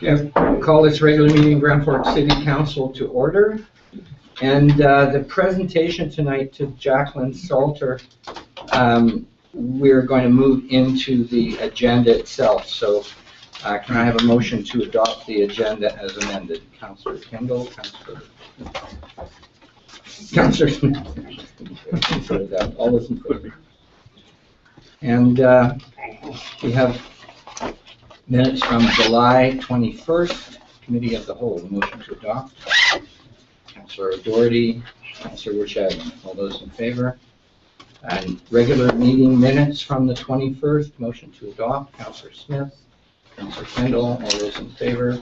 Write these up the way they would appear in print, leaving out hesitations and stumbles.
Okay, call this regular meeting of Grand Forks City Council to order. And the presentation tonight to Jacqueline Salter, we're going to move into the agenda itself. So can I have a motion to adopt the agenda as amended? Councillor Kendall, Councillor Smith. All those in favor. And we have minutes from July 21st, Committee of the Whole. Motion to adopt. Councillor O'Doherty, Councillor Wershad, all those in favor. And regular meeting minutes from the 21st, motion to adopt. Councillor Smith, Councillor Kendall, all those in favor.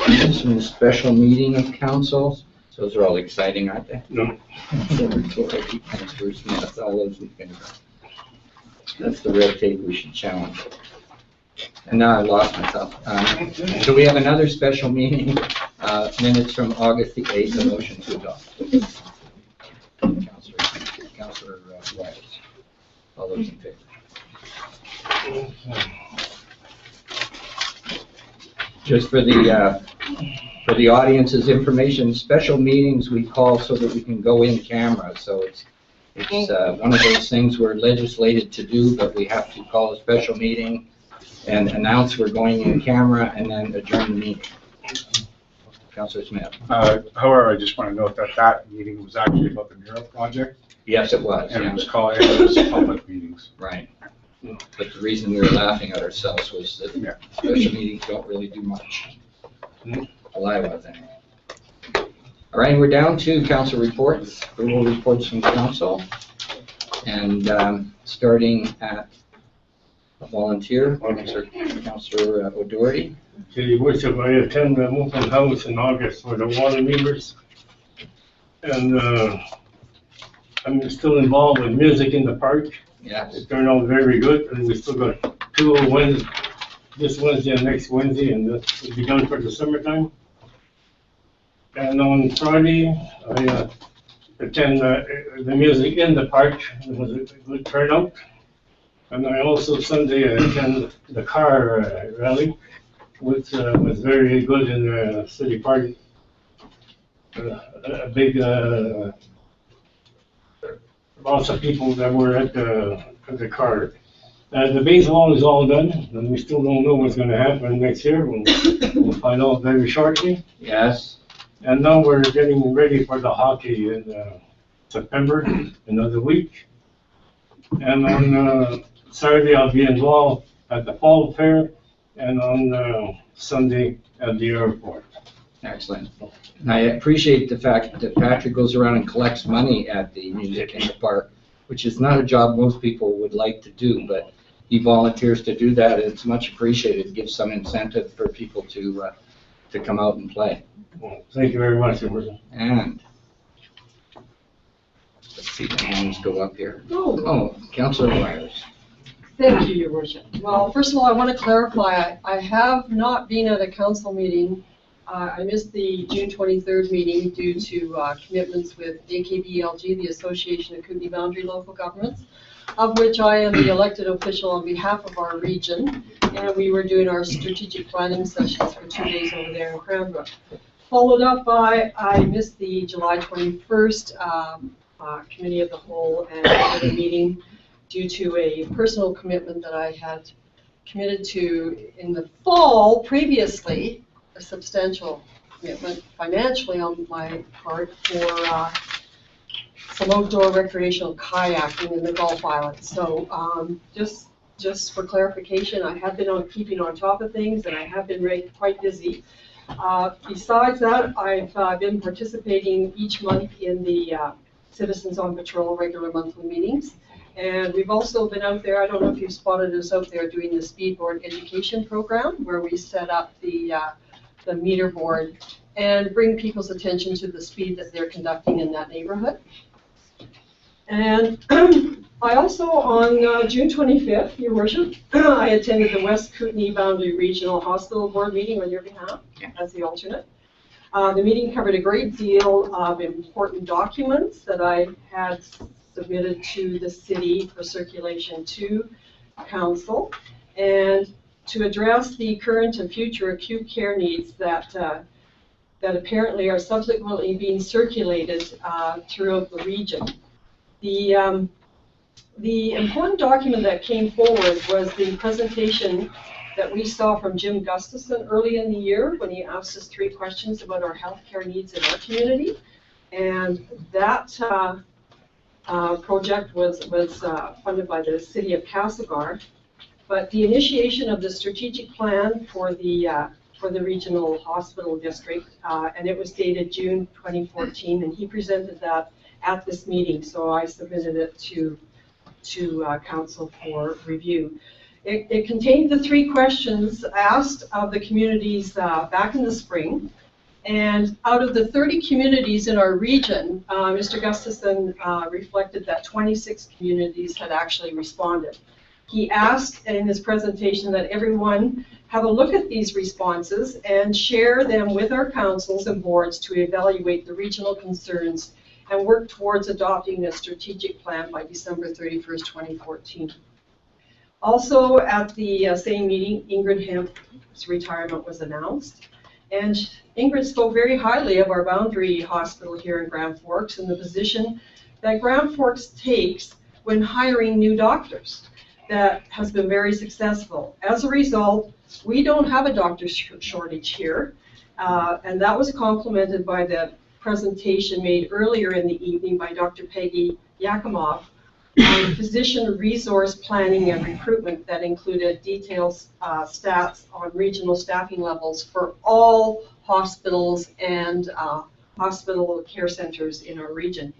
Minutes from the special meeting of councils. Those are all exciting, aren't they? No. Councillor O'Doherty, Councillor Smith, all those in favor. That's the red tape we should challenge. And now I lost myself. So we have another special meeting, minutes from August the 8th, a motion to adopt. Councillor Wise, all those in favor. Just for the audience's information, special meetings we call so that we can go in camera. So it's one of those things we're legislated to do, but we have to call a special meeting and announce we're going in camera and then adjourn the meeting. Councillor Smith. However, I just want to note that that meeting was actually about the mural project. Yes, it was. And yeah. it was called public meetings. Right. But the reason we were laughing at ourselves was that special meetings don't really do much. Well, I was anyway. All right, we're down to council reports, approval reports from council, and starting at a volunteer, Councillor O'Doherty. Your Worship, I attend the open house in August for the water meters, and I'm still involved with music in the park. Yes. It turned out very good, and we still got 2 Wednesdays, this Wednesday and next Wednesday, and that will be done for the summertime. And on Friday, I attend the music in the park. It was a good turnout. And I also Sunday attend the car rally, which was very good in the city park. A big, lots of people that were at the car. The baseball is all done, and we still don't know what's going to happen next year. We'll find out very shortly. Yes. And now we're getting ready for the hockey in September, another week. And on Saturday, I'll be involved at the fall fair, and on Sunday at the airport. Excellent. And I appreciate the fact that Patrick goes around and collects money at the music in the park, which is not a job most people would like to do, but he volunteers to do that, and it's much appreciated. It gives some incentive for people to come out and play. Well, thank you very much, Emerson. And let's see the hands go up here. Oh, Councillor Myers. Thank you, Your Worship. Well, first of all, I want to clarify, I have not been at a council meeting. I missed the June 23rd meeting due to commitments with AKBLG, the Association of Kootenai Boundary Local Governments, of which I am the elected official on behalf of our region, and we were doing our strategic planning sessions for 2 days over there in Cranbrook. Followed up by, I missed the July 21st Committee of the Whole and the meeting due to a personal commitment that I had committed to in the fall previously, a substantial commitment financially on my part for some outdoor recreational kayaking in the Gulf Islands. So just for clarification, I have been keeping on top of things, and I have been quite busy. Besides that, I've been participating each month in the Citizens on Patrol regular monthly meetings. And we've also been out there, I don't know if you've spotted us out there doing the speedboard education program, where we set up the meter board and bring people's attention to the speed that they're conducting in that neighborhood. And I also, on June 25th, Your Worship, I attended the West Kootenai Boundary Regional Hospital Board meeting on your behalf as the alternate. The meeting covered a great deal of important documents that I had submitted to the city for circulation to council, and to address the current and future acute care needs that apparently are subsequently being circulated throughout the region. The important document that came forward was the presentation that we saw from Jim Gustafson early in the year when he asked us 3 questions about our healthcare needs in our community. And that project was funded by the city of Castlegar. But the initiation of the strategic plan for the regional hospital district, and it was dated June 2014, and he presented that at this meeting, so I submitted it to council for review. It contained the 3 questions asked of the communities back in the spring, and out of the 30 communities in our region, Mr. Gustafson reflected that 26 communities had actually responded. He asked in his presentation that everyone have a look at these responses and share them with our councils and boards to evaluate the regional concerns and work towards adopting a strategic plan by December 31st, 2014. Also at the same meeting, Ingrid Hemp's retirement was announced. And Ingrid spoke very highly of our Boundary Hospital here in Grand Forks and the position that Grand Forks takes when hiring new doctors. That has been very successful. As a result, we don't have a doctor shortage here, and that was complemented by the presentation made earlier in the evening by Dr. Peggy Yakimov on physician resource planning and recruitment that included detailed stats on regional staffing levels for all hospitals and hospital care centers in our region.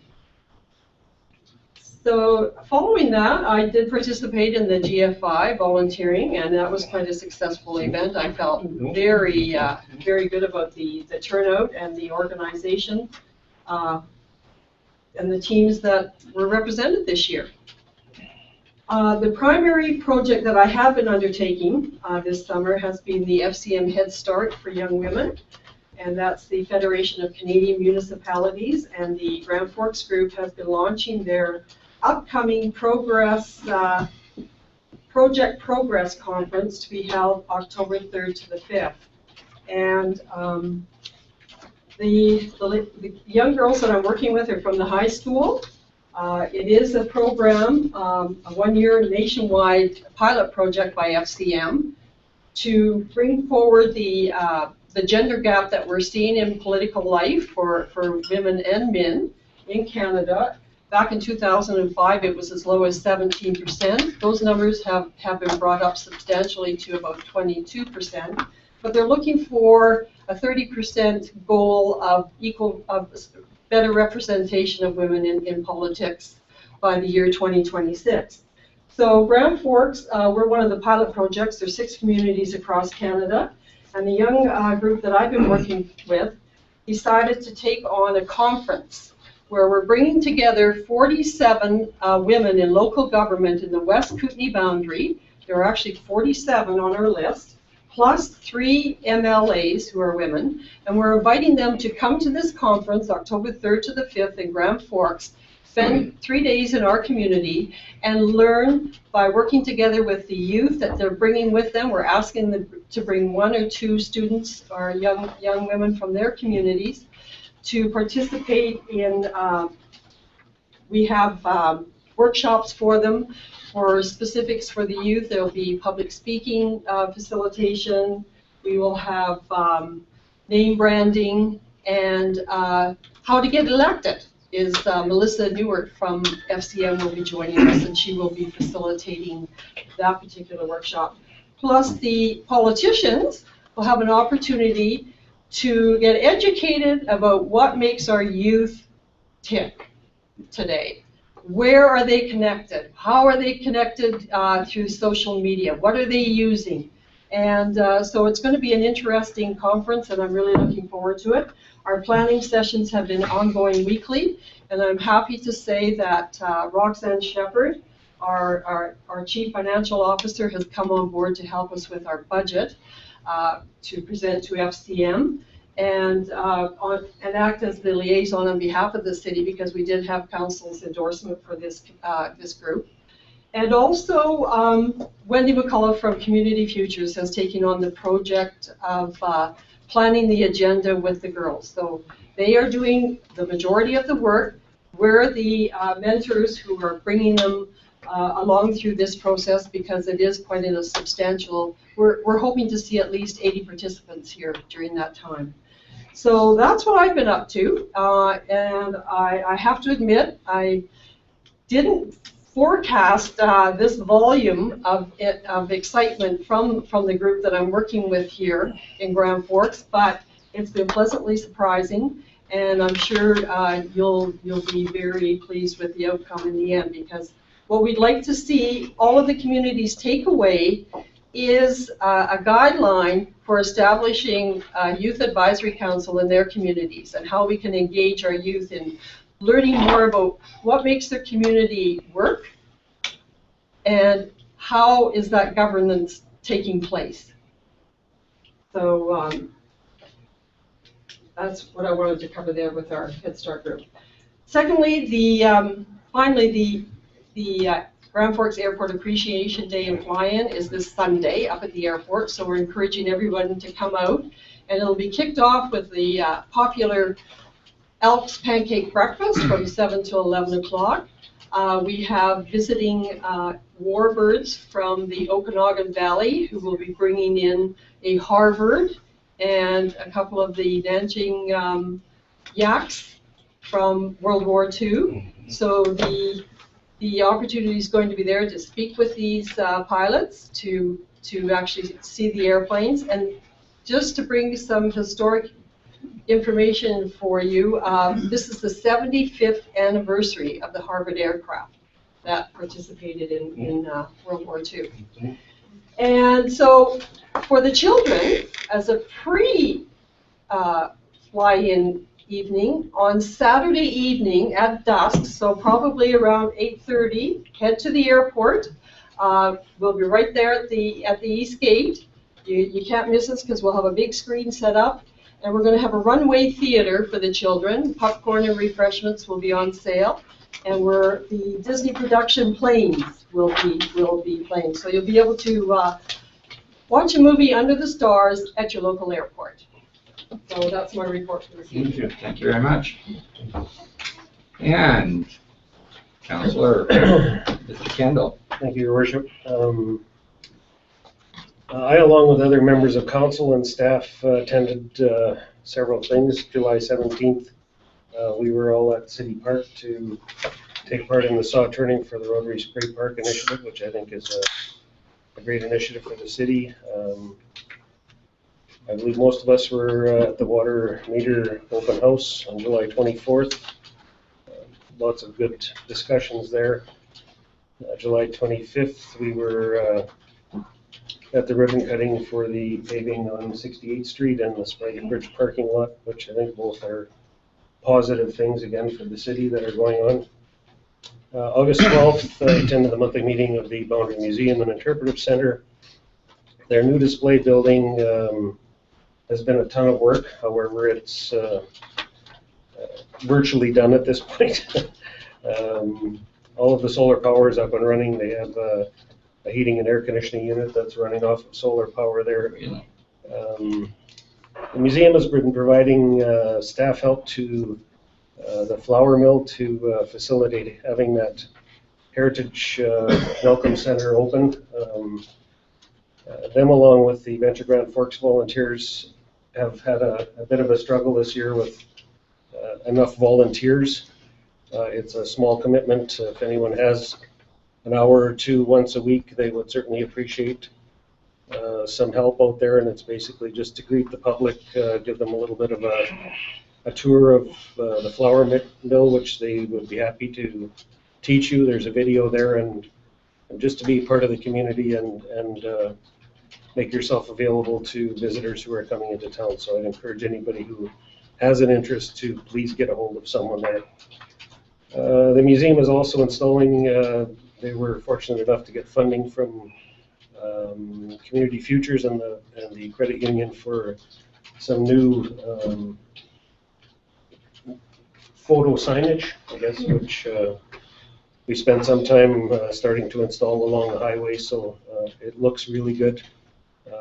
So following that, I did participate in the GFI volunteering, and that was quite a successful event. I felt very good about the turnout and the organization and the teams that were represented this year. The primary project that I have been undertaking this summer has been the FCM Head Start for Young Women, and that's the Federation of Canadian Municipalities, and the Grand Forks group has been launching their upcoming Project Progress Conference to be held October 3rd to the 5th. And the young girls that I'm working with are from the high school. It is a program, a 1-year nationwide pilot project by FCM to bring forward the gender gap that we're seeing in political life for women and men in Canada. Back in 2005, it was as low as 17%. Those numbers have been brought up substantially to about 22%. But they're looking for a 30% goal of better representation of women in politics by the year 2026. So Grand Forks, we're one of the pilot projects. There's 6 communities across Canada. And the young group that I've been working with decided to take on a conference where we're bringing together 47 women in local government in the West Kootenay boundary. There are actually 47 on our list, plus 3 MLAs who are women. And we're inviting them to come to this conference October 3rd to the 5th in Grand Forks, spend 3 days in our community, and learn by working together with the youth that they're bringing with them. We're asking them to bring 1 or 2 students or young women from their communities to participate in, we have workshops for them for specifics for the youth. There will be public speaking facilitation. We will have name branding and how to get elected is Melissa Newart from FCM will be joining us, and she will be facilitating that particular workshop. Plus the politicians will have an opportunity to get educated about what makes our youth tick today. Where are they connected? How are they connected through social media? What are they using? And so it's going to be an interesting conference, and I'm really looking forward to it. Our planning sessions have been ongoing weekly, and I'm happy to say that Roxanne Shepherd, our Chief Financial Officer, has come on board to help us with our budget to present to FCM. and act as the liaison on behalf of the city, because we did have council's endorsement for this group. And also, Wendy McCullough from Community Futures has taken on the project of planning the agenda with the girls. So they are doing the majority of the work. We're the mentors who are bringing them along through this process, because it is quite a substantial, we're hoping to see at least 80 participants here during that time. So that's what I've been up to, and I have to admit, I didn't forecast this volume of excitement from the group that I'm working with here in Grand Forks, but it's been pleasantly surprising, and I'm sure you'll be very pleased with the outcome in the end, because what we'd like to see all of the communities take away is a guideline for establishing a youth advisory council in their communities, and how we can engage our youth in learning more about what makes their community work and how is that governance taking place. So that's what I wanted to cover there with our Head Start group. Secondly, finally, the Grand Forks Airport Appreciation Day and Fly-In is this Sunday up at the airport, so we're encouraging everyone to come out, and it'll be kicked off with the popular Elks Pancake Breakfast from 7 to 11 o'clock. We have visiting warbirds from the Okanagan Valley who will be bringing in a Harvard and a couple of the Nanjing yaks from World War II. So the opportunity is going to be there to speak with these pilots, to actually see the airplanes, and just to bring some historic information for you. This is the 75th anniversary of the Harvard aircraft that participated in World War II. And so for the children, as a pre-fly-in evening, on Saturday evening at dusk, so probably around 8:30, head to the airport. We'll be right there at the East Gate. You can't miss us, because we'll have a big screen set up. And we're going to have a runway theater for the children. Popcorn and refreshments will be on sale. And the Disney production planes will be playing. So you'll be able to watch a movie under the stars at your local airport. So that's my report for this evening. Thank you very much. And Councillor Mr. Kendall. Thank you, Your Worship. I, along with other members of council and staff, attended several things. July 17th, we were all at City Park to take part in the saw turning for the Rotary Spray Park initiative, which I think is a great initiative for the city. I believe most of us were at the water meter open house on July 24th. Lots of good discussions there. July 25th, we were at the ribbon cutting for the paving on 68th Street and the Sprague Bridge parking lot, which I think both are positive things, again, for the city that are going on. August 12th, I attended the monthly meeting of the Boundary Museum and Interpretive Center. Their new display building has been a ton of work. However, it's virtually done at this point. All of the solar power is up and running. They have a heating and air conditioning unit that's running off of solar power there. The museum has been providing staff help to the flour mill to facilitate having that heritage welcome center open. Them, along with the Venture Grand Forks volunteers, have had a bit of a struggle this year with enough volunteers. It's a small commitment. If anyone has an hour or two once a week, they would certainly appreciate some help out there, and it's basically just to greet the public, give them a little bit of a tour of the flour mill, which they would be happy to teach you. There's a video there, and just to be part of the community and make yourself available to visitors who are coming into town. So I'd encourage anybody who has an interest to please get a hold of someone there. The museum is also installing, they were fortunate enough to get funding from Community Futures and the credit union for some new photo signage, I guess, which we spent some time starting to install along the highway, so it looks really good.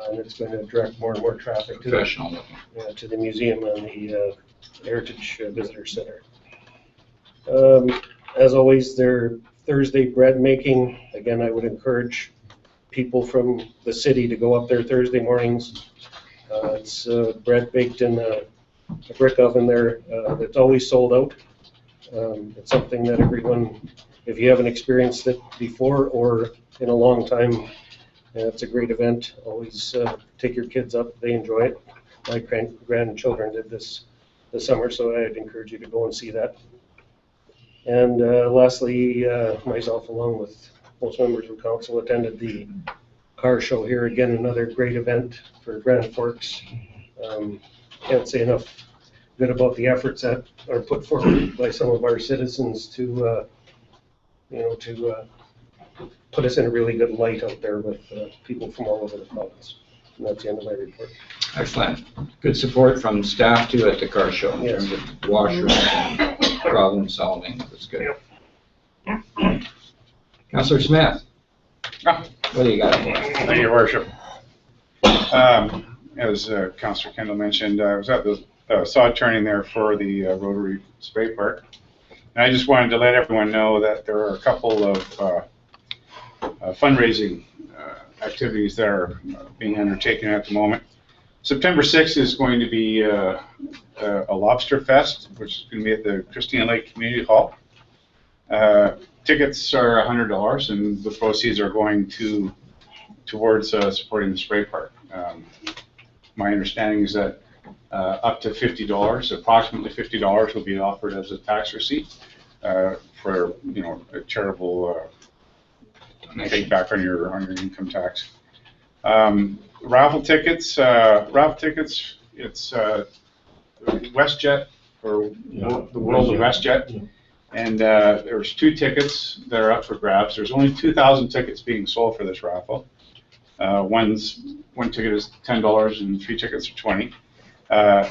And it's going to direct more and more traffic to Professional looking. to the museum and the Heritage Visitor Center. As always, their Thursday bread making. Again, I would encourage people from the city to go up there Thursday mornings. It's bread baked in a brick oven there that's always sold out. It's something that everyone, if you haven't experienced it before or in a long time, it's a great event. Always take your kids up. They enjoy it. My grandchildren did this summer, so I'd encourage you to go and see that. And lastly, myself along with most members of council attended the car show here. Again, another great event for Grand Forks. Can't say enough good about the efforts that are put forward by some of our citizens to put us in a really good light out there with people from all over the province. And that's the end of my report. Excellent. Good support from staff too at the car show in Yes. terms of washrooms and problem solving. That's good. Councillor Smith, what do you got for us? Thank you, Your Worship. As Councillor Kendall mentioned, I was at the sod turning there for the Rotary Spray Park. And I just wanted to let everyone know that there are a couple of fundraising activities that are being undertaken at the moment. September 6th is going to be a lobster fest, which is going to be at the Christina Lake Community Hall. Tickets are $100, and the proceeds are going towards supporting the spray park. My understanding is that up to $50, approximately $50, will be offered as a tax receipt for a charitable take back on your income tax. Raffle tickets. It's WestJet or the World of WestJet. And there's 2 tickets that are up for grabs. There's only 2,000 tickets being sold for this raffle. One ticket is $10 and 3 tickets are $20.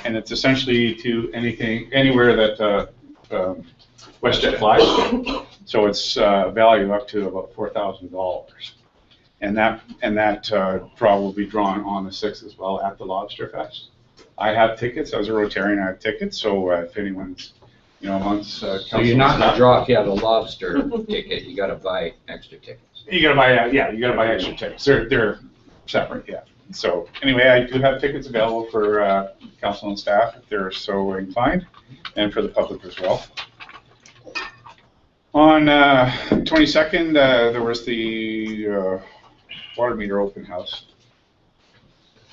And it's essentially to anywhere that WestJet flies. So it's value up to about $4,000. And that draw will be drawn on the 6th as well at the Lobster Fest. I have tickets. As a Rotarian, I have tickets. So if anyone's amongst So you're not going to draw if you have a lobster ticket. You got to buy extra tickets. You gotta buy, you gotta buy extra tickets. They're separate, yeah. So anyway, I do have tickets available for council and staff if they're so inclined, and for the public as well. On 22nd, there was the water meter open house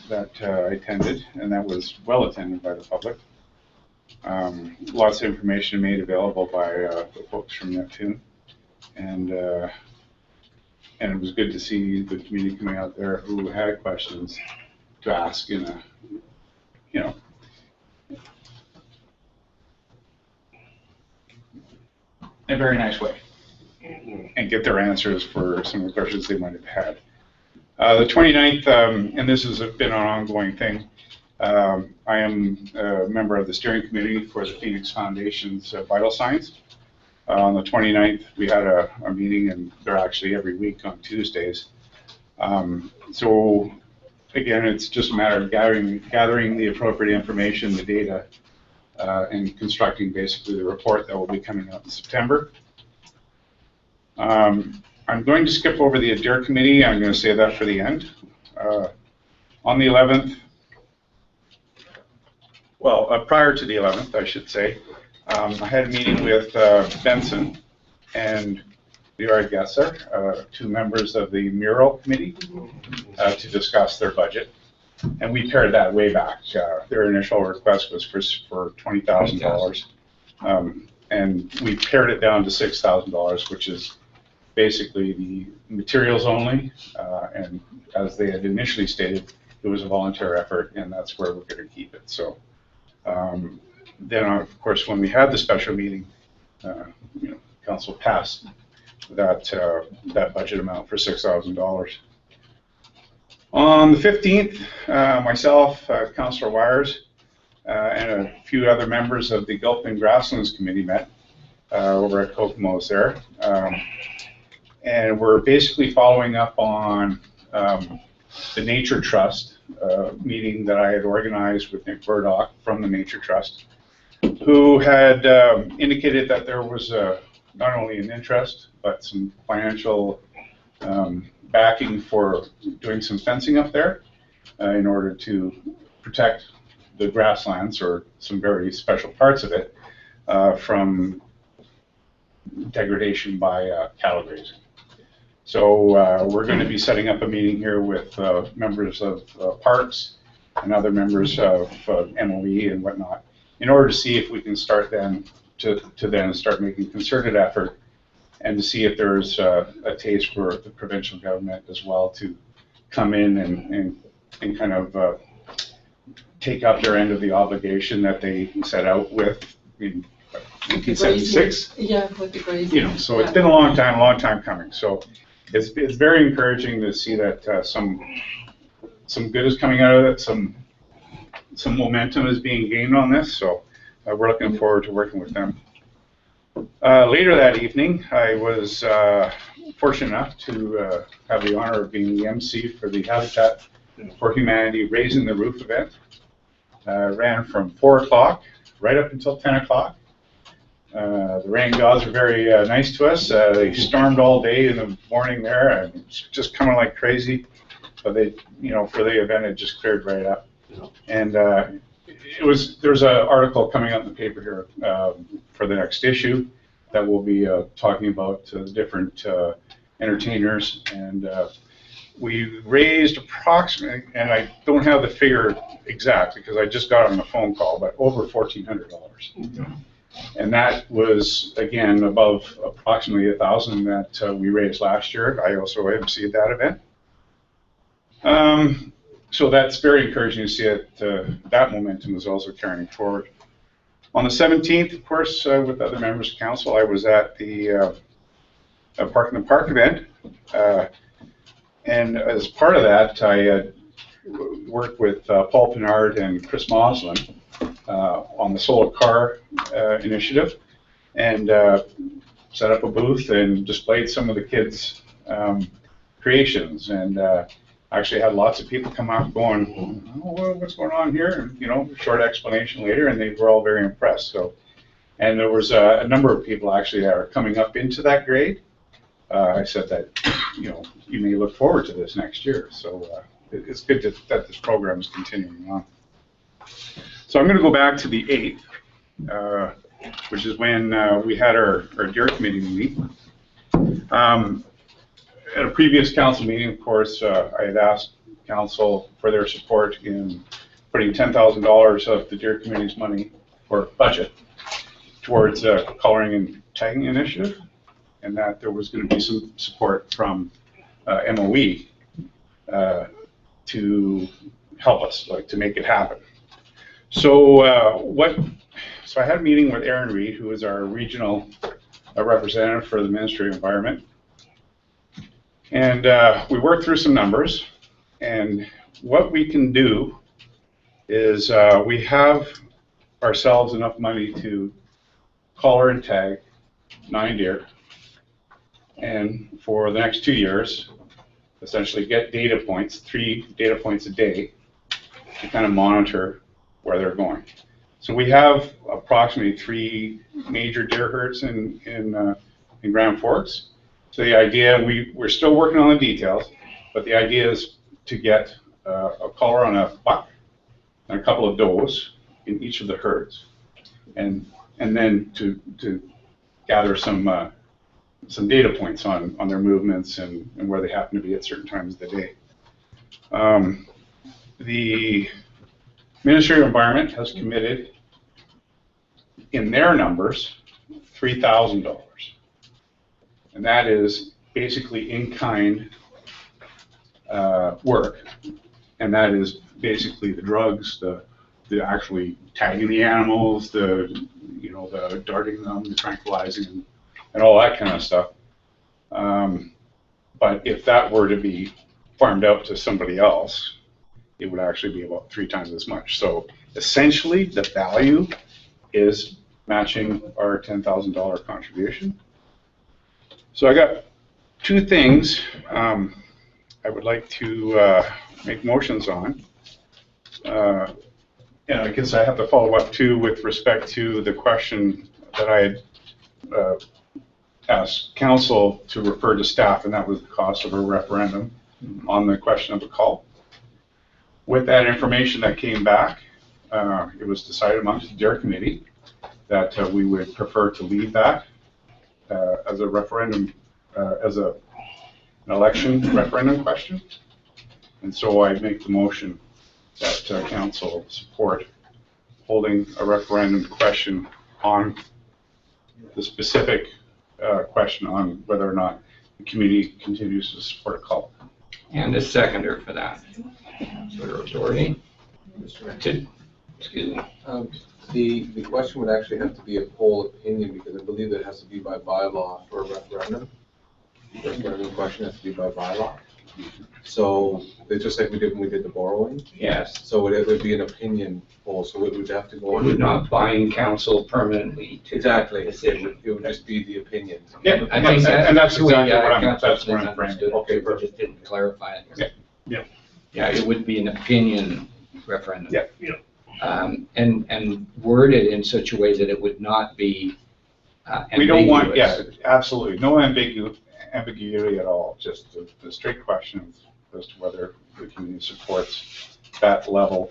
that I attended, and that was well attended by the public. Lots of information made available by the folks from Neptune, and it was good to see the community coming out there who had questions to ask in a very nice way, and get their answers for some of the questions they might have had. The 29th, and this has been an ongoing thing, I am a member of the steering committee for the Phoenix Foundation's Vital Signs. On the 29th, we had a meeting, and they're actually every week on Tuesdays. So again, it's just a matter of gathering the appropriate information, the data, and constructing basically the report that will be coming out in September. I'm going to skip over the Adair Committee. I'm going to save that for the end. On the 11th, well, prior to the 11th, I should say, I had a meeting with Benson and Leroy Gesser, 2 members of the Mural Committee, to discuss their budget. And we pared that way back. Their initial request was for $20,000. And we pared it down to $6,000, which is basically the materials only. And as they had initially stated, it was a voluntary effort, and that's where we're going to keep it. So then, of course, when we had the special meeting, council passed that budget amount for $6,000. On the 15th, myself, Councillor Wires, and a few other members of the Gulfpin Grasslands Committee met over at Kokomo's there. And we're basically following up on the Nature Trust meeting that I had organized with Nick Burdock from the Nature Trust, who had indicated that there was not only an interest, but some financial backing for doing some fencing up there in order to protect the grasslands, or some very special parts of it, from degradation by cattle grazing. So we're going to be setting up a meeting here with members of parks and other members of MOE and whatnot, in order to see if we can start then to then start making concerted effort, and to see if there's a taste for the provincial government as well to come in and kind of take up their end of the obligation that they set out with in 1976. Yeah, with the grazing. You know, so it's been a long time coming. So it's very encouraging to see that some good is coming out of it. Some momentum is being gained on this. So we're looking forward to working with them. Later that evening, I was fortunate enough to have the honor of being the MC for the Habitat for Humanity Raising the Roof event. Ran from 4 o'clock right up until 10 o'clock. The rain gods are very nice to us. They stormed all day in the morning there, and just coming like crazy. But they, you know, for the event, it just cleared right up. And there's an article coming out in the paper here for the next issue that we'll be talking about the different entertainers, and we raised approximately, and I don't have the figure exact because I just got on a phone call, but over $1,400. And that was, again, above approximately $1,000 that we raised last year. I also emceed that event. So that's very encouraging to see that that momentum is also carrying forward. On the 17th, of course, with other members of council, I was at the Park in the Park event. And as part of that, I worked with Paul Pinard and Chris Moslin on the solar car initiative, and set up a booth and displayed some of the kids' creations, and actually had lots of people come out going, oh, well, what's going on here? And, you know, short explanation later, and they were all very impressed. So, and there was a number of people actually that are coming up into that grade. I said that, you know, you may look forward to this next year. So it's good that this program is continuing on. So I'm going to go back to the 8th, which is when we had our deer committee meeting. At a previous council meeting, of course, I had asked council for their support in putting $10,000 of the deer committee's money or budget towards coloring and tagging initiative, and that there was going to be some support from MOE to help us, like, to make it happen. So so I had a meeting with Aaron Reed, who is our regional representative for the Ministry of Environment. And we worked through some numbers, and what we can do is we have ourselves enough money to collar and tag 9 deer, and for the next 2 years, essentially get data points, 3 data points a day, to kind of monitor where they're going. So we have approximately 3 major deer herds in Grand Forks. So the idea, we're still working on the details, but the idea is to get a collar on a buck and a couple of does in each of the herds, and then to gather some data points on their movements and where they happen to be at certain times of the day. The Ministry of Environment has committed in their numbers $3,000. And that is basically in-kind work, and that is basically the drugs, the actually tagging the animals, the darting them, the tranquilizing, and all that kind of stuff. But if that were to be farmed out to somebody else, it would actually be about 3 times as much. So essentially the value is matching our $10,000 contribution. So I got two things I would like to make motions on. And I guess I have to follow up too with respect to the question that I had asked council to refer to staff, and that was the cost of a referendum on the question of a call. With that information that came back, it was decided amongst the DARE committee that we would prefer to leave that as a referendum, as an election referendum question. And so I make the motion that council support holding a referendum question on the specific question on whether or not the community continues to support a call. And a seconder for that. Doherty? Excuse me. The question would actually have to be a poll opinion, because I believe it has to be by bylaw for a referendum. The referendum question has to be by bylaw. So it's just like we did when we did the borrowing. Yes. So it would be an opinion poll, so it would have to go It on. would not bind council permanently to Exactly. decision. It would just be the opinion. Yeah, I think and that's the way, exactly what I'm, council that's what I'm understood framing. it. Okay, We perfect. just didn't clarify it. Yeah. Yeah. Yeah, it would be an opinion referendum. Yeah. And worded in such a way that it would not be We don't want, yeah, ambiguous. absolutely, no ambiguity at all, just the straight question as to whether the community supports that level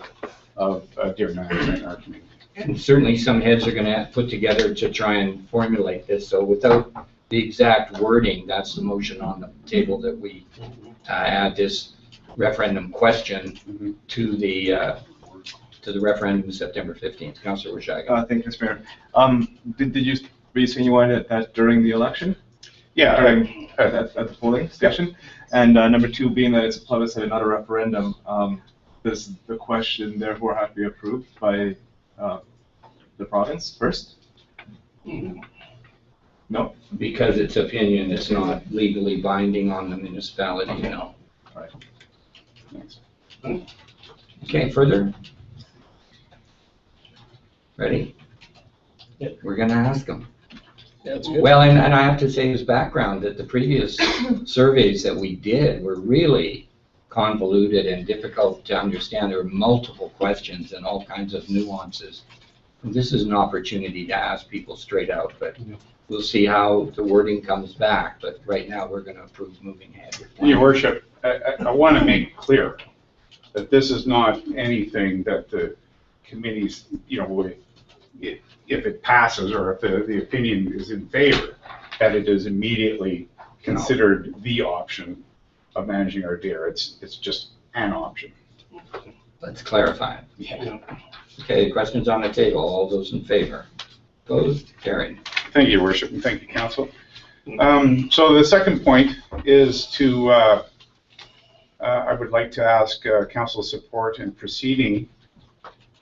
of deer management in our community. And certainly some heads are gonna put together to try and formulate this, so without the exact wording, that's the motion on the table, that we add this referendum question to the referendum September 15th. Councillor Washaga. Thank you, Mr. Mayor. Did you, were you saying you wanted that during the election? Yeah, During, at the polling station? And number two, being that it's a plebiscite and not a referendum, does the question therefore have to be approved by the province first? No? Because it's opinion, it's not legally binding on the municipality, you know. All right. thanks. Okay, further? Ready? Yep. We're gonna ask them. That's good. Well, and I have to say his background, that the previous surveys that we did were really convoluted and difficult to understand. There were multiple questions and all kinds of nuances. And this is an opportunity to ask people straight out, but we'll see how the wording comes back. But right now, we're gonna approve moving ahead. Your worship, I want to make clear that this is not anything that the committees, if it passes or if the opinion is in favor, that it is immediately considered the option of managing our deer. It's just an option. Let's clarify it. Yeah. Okay, questions on the table. All those in favor? Opposed? Carried. Thank you, Your Worship, and thank you, Council. So the second point is to, I would like to ask Council support in proceeding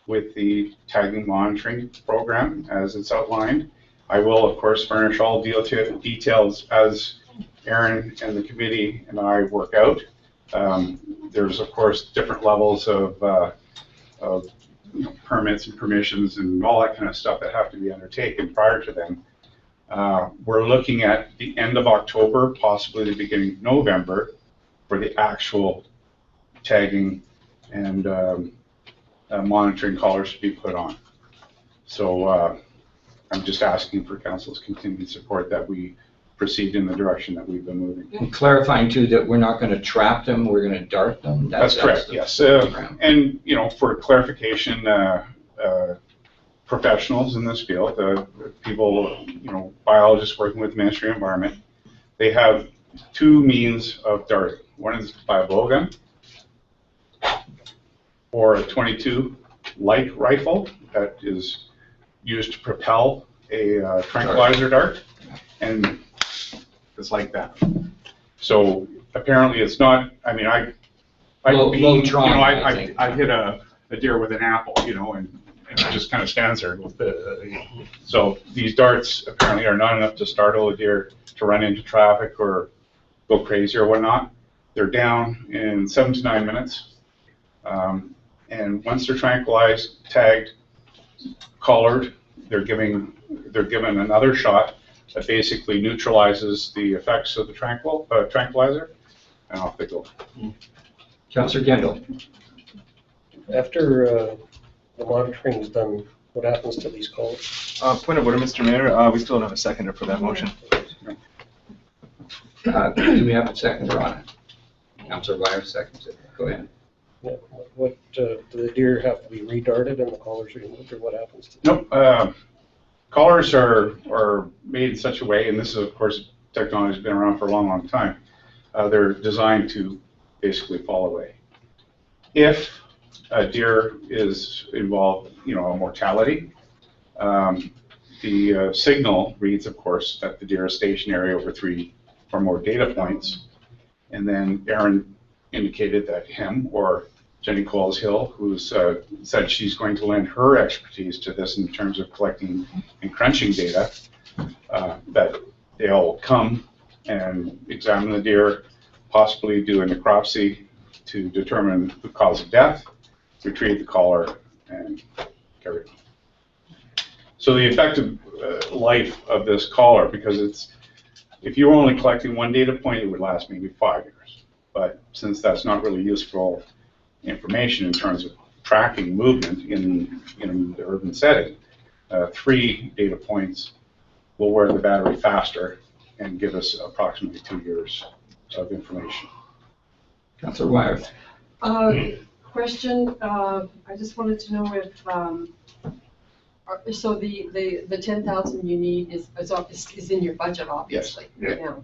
with the tagging monitoring program as it's outlined. I will, of course, furnish all details as Aaron and the committee and I work out. There's, of course, different levels of permits and permissions and all that kind of stuff that have to be undertaken prior to them. We're looking at the end of October, possibly the beginning of November, for the actual tagging and monitoring collars to be put on. So I'm just asking for council's continued support that we proceed in the direction that we've been moving. And clarifying too that we're not going to trap them, we're going to dart them. That's correct, the yes. program. And, for clarification, professionals in this field, people, biologists working with the Ministry of Environment, they have two means of darting. One is by a blowgun or a .22 light rifle that is used to propel a tranquilizer dart, and it's like that. So apparently it's not, I Low trauma, I think. I hit a deer with an apple, and it just kind of stands there. So these darts apparently are not enough to startle a deer to run into traffic or go crazy or whatnot. They're down in 7 to 9 minutes. And once they're tranquilized, tagged, collared, they're given another shot that basically neutralizes the effects of the tranquilizer, and off they go. Councillor Kendall. After the monitoring is done, what happens to these calls? Point of order, Mr. Mayor, we still don't have a seconder for that motion. Do we have a seconder on it? Councillor Wire seconds it. Go ahead. What, do the deer have to be redarted and the collars removed, or what happens to them? Nope. Collars are made in such a way, and this is, of course, technology has been around for a long, long time. They're designed to basically fall away. If a deer is involved, a mortality, the signal reads, of course, that the deer is stationary over 3 or more data points. And then Aaron indicated that him or Jenny Coles-Hill, who's said she's going to lend her expertise to this in terms of collecting and crunching data, that they'll come and examine the deer, possibly do a necropsy to determine the cause of death, retrieve the collar, and carry it. So the effective life of this collar, because if you were only collecting 1 data point, it would last maybe 5 years. But since that's not really useful information in terms of tracking movement in the urban setting, 3 data points will wear the battery faster and give us approximately 2 years of information. Councillor Wire. Question, I just wanted to know if, so the 10,000 you need is in your budget, obviously, right now.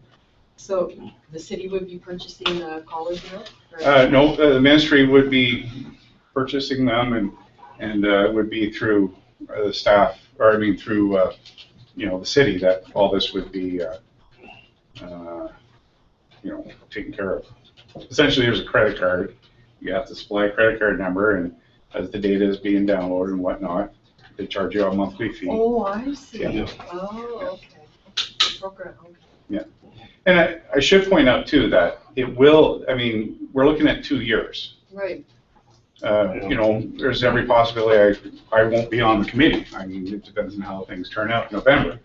So the city would be purchasing the collars now? No, the ministry would be purchasing them, and it would be through the staff, or I mean through the city, that all this would be taken care of. Essentially, there's a credit card. You have to supply a credit card number, and as the data is being downloaded and whatnot, they charge you a monthly fee. Oh, I see. Yeah. Oh, okay. Program, okay. Yeah. And I should point out, too, that it will, we're looking at 2 years. Right. There's every possibility I won't be on the committee. It depends on how things turn out in November.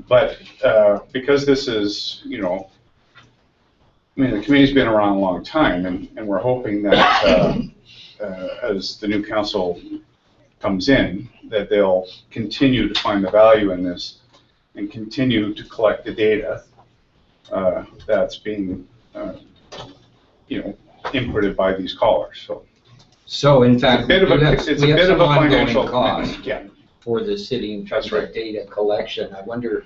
But because this is, the committee's been around a long time, and we're hoping that as the new council comes in, that they'll continue to find the value in this and continue to collect the data that's being, inputted by these callers. So in fact, it's a bit of a financial cost for the city in terms That's of data collection. I wonder,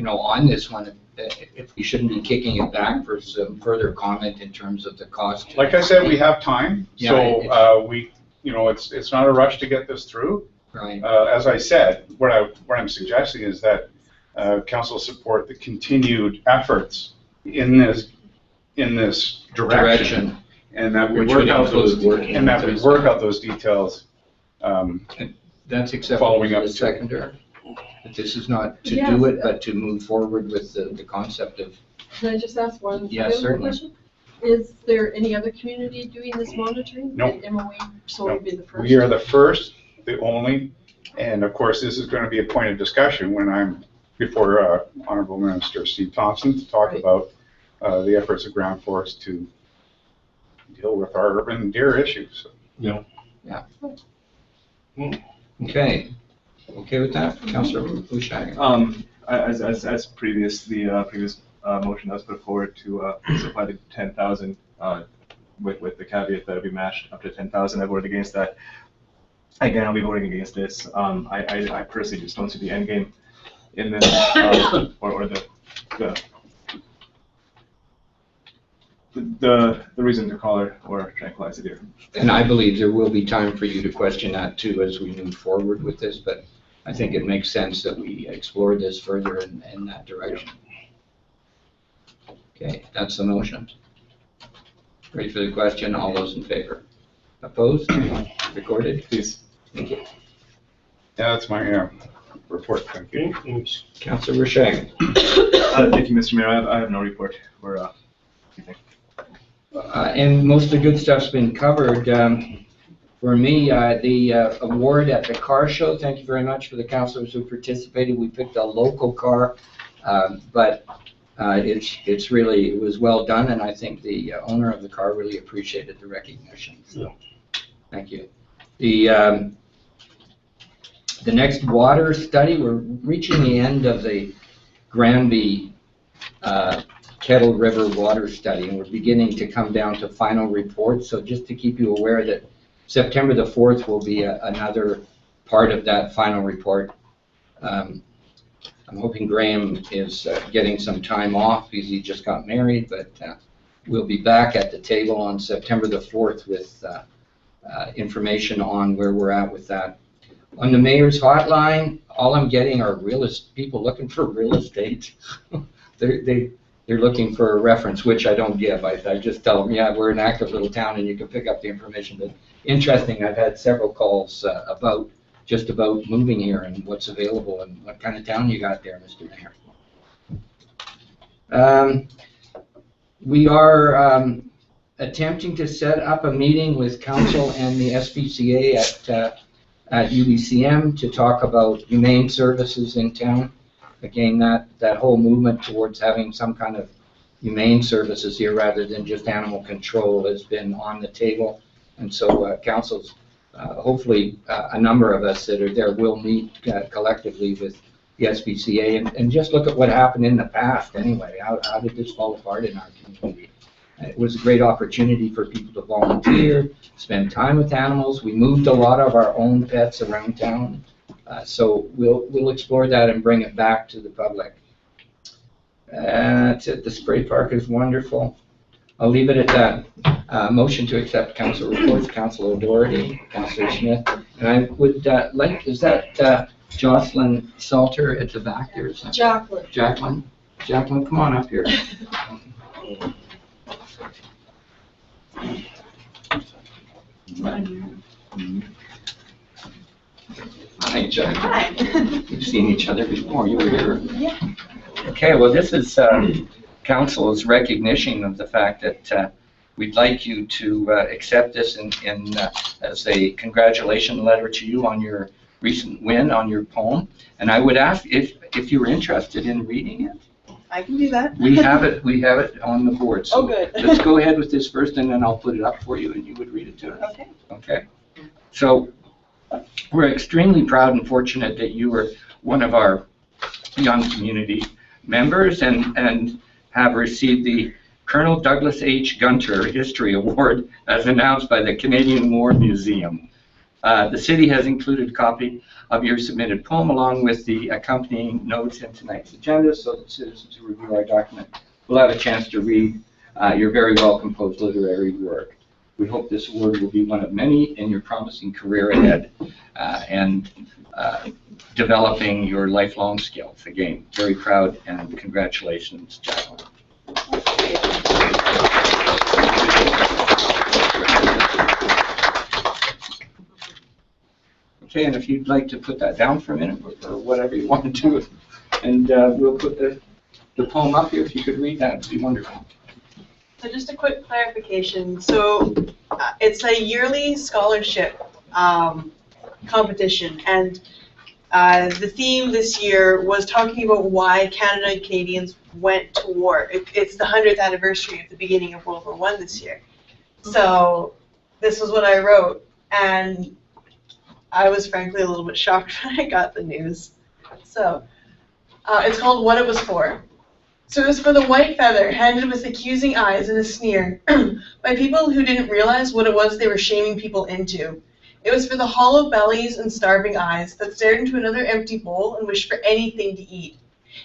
on this one, if we shouldn't be kicking it back for some further comment in terms of the cost. Like I said, we have time, so it's not a rush to get this through. Right. As I said, what I'm suggesting is that council support the continued efforts in this direction, and that we work out those details. That's acceptable Following to up the to- seconder. That this is not to Yes. do it, but to move forward with the concept of. Can I just ask one Yes, other certainly. question? Is there any other community doing this monitoring? No. Did MOE, so it would be the first? We are the first, the only, and of course, this is going to be a point of discussion when I'm before Honorable Minister Steve Thompson to talk Right. about the efforts of Grand Forks to deal with our urban deer issues. Yeah. Okay. Okay with that, Councillor Bouchard? As previous, the previous motion that was put forward to supply the 10,000 with the caveat that it'll be matched up to 10,000. I voted against that. Again, I'll be voting against this. I personally just don't see the end game in this, or the reason to collar or tranquilize the deer. And I believe there will be time for you to question that too as we move forward with this, but I think it makes sense that we explore this further in that direction. Okay, that's the motion. Ready for the question? All those in favor? Opposed? Recorded? Please. Thank you. Yeah, that's my report. Thank you. Okay, thanks. Councillor Rochelle. Thank you, Mr. Mayor. I have no report for evening. And most of the good stuff's been covered. For me, the award at the car show, thank you very much for the councilors who participated. We picked a local car, but it's really, it was well done, and I think the owner of the car really appreciated the recognition. So, thank you. The next water study, we're reaching the end of the Granby Kettle River water study, and we're beginning to come down to final reports. So just to keep you aware that September the 4th will be another part of that final report. I'm hoping Graham is getting some time off because he just got married, but we'll be back at the table on September the 4th with information on where we're at with that. On the mayor's hotline, all I'm getting are people looking for real estate. They're looking for a reference, which I don't give. I just tell them, yeah, we're an active little town and you can pick up the information. But interesting, I've had several calls about moving here and what's available and what kind of town you got there, Mr. Mayor. We are attempting to set up a meeting with council and the SPCA at UBCM to talk about humane services in town. Again, that whole movement towards having some kind of humane services here rather than just animal control has been on the table. And so council's, hopefully a number of us that are there will meet collectively with the SPCA and just look at what happened in the past anyway. How did this fall apart in our community? It was a great opportunity for people to volunteer, spend time with animals. We moved a lot of our own pets around town. So we'll explore that and bring it back to the public. That's it. The spray park is wonderful. I'll leave it at that. Motion to accept council reports, Councilor O'Doherty, Councilor Smith. And I would like, is that Jocelyn Salter at the back there? Is that Jacqueline. Jacqueline, come on up here. Hi, Jack. Hi. We've seen each other before. You were here. Yeah. Okay, well, this is council's recognition of the fact that we'd like you to accept this as a congratulation letter to you on your recent win on your poem. And I would ask if you were interested in reading it. I can do that. We have it on the board. So Oh, good. Let's go ahead with this first, and then I'll put it up for you, and you would read it to us. Okay. Okay. So we're extremely proud and fortunate that you were one of our young community members and have received the Colonel Douglas H. Gunter History Award as announced by the Canadian War Museum. The city has included a copy of your submitted poem along with the accompanying notes in tonight's agenda so that citizens who review our document will have a chance to read your very well composed literary work. We hope this award will be one of many in your promising career ahead and developing your lifelong skills. Again, very proud and congratulations, Jacqueline. Okay, and if you'd like to put that down for a minute or whatever you want to do, and we'll put the poem up here. If you could read that, it'd be wonderful. So just a quick clarification. So it's a yearly scholarship competition, and the theme this year was talking about why Canada and Canadians went to war. It's the 100th anniversary of the beginning of World War I this year. So this is what I wrote, and I was frankly a little bit shocked when I got the news. So it's called What It Was For. So it was for the white feather, handed with accusing eyes and a sneer, by people who didn't realize what it was they were shaming people into. It was for the hollow bellies and starving eyes that stared into another empty bowl and wished for anything to eat.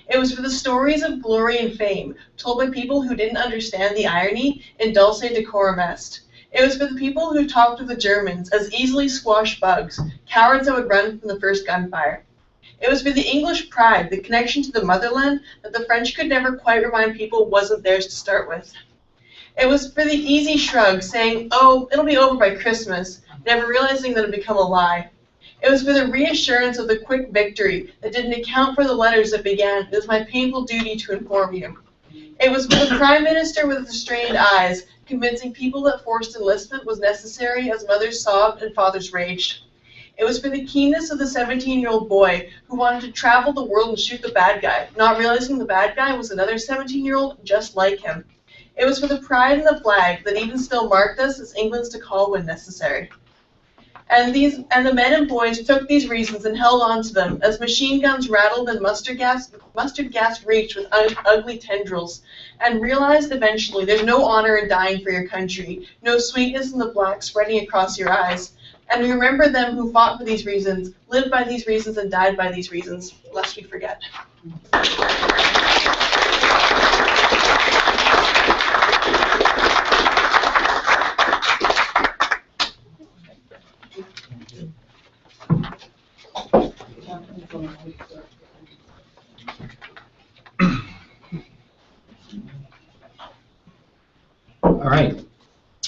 It was for the stories of glory and fame, told by people who didn't understand the irony in dulce decorum est. It was for the people who talked of the Germans as easily squashed bugs, cowards that would run from the first gunfire. It was for the English pride, the connection to the motherland that the French could never quite remind people wasn't theirs to start with. It was for the easy shrug, saying, oh, it'll be over by Christmas, never realizing that it had become a lie. It was for the reassurance of the quick victory that didn't account for the letters that began, it is my painful duty to inform you. It was for the Prime Minister with strained eyes, convincing people that forced enlistment was necessary as mothers sobbed and fathers raged. It was for the keenness of the 17-year-old boy who wanted to travel the world and shoot the bad guy, not realizing the bad guy was another 17-year-old just like him. It was for the pride in the flag that even still marked us as England's to call when necessary. And the men and boys took these reasons and held on to them as machine guns rattled and mustard gas reached with ugly tendrils, and realized eventually there's no honor in dying for your country, no sweetness in the black spreading across your eyes. And we remember them who fought for these reasons, lived by these reasons, and died by these reasons, lest we forget. All right,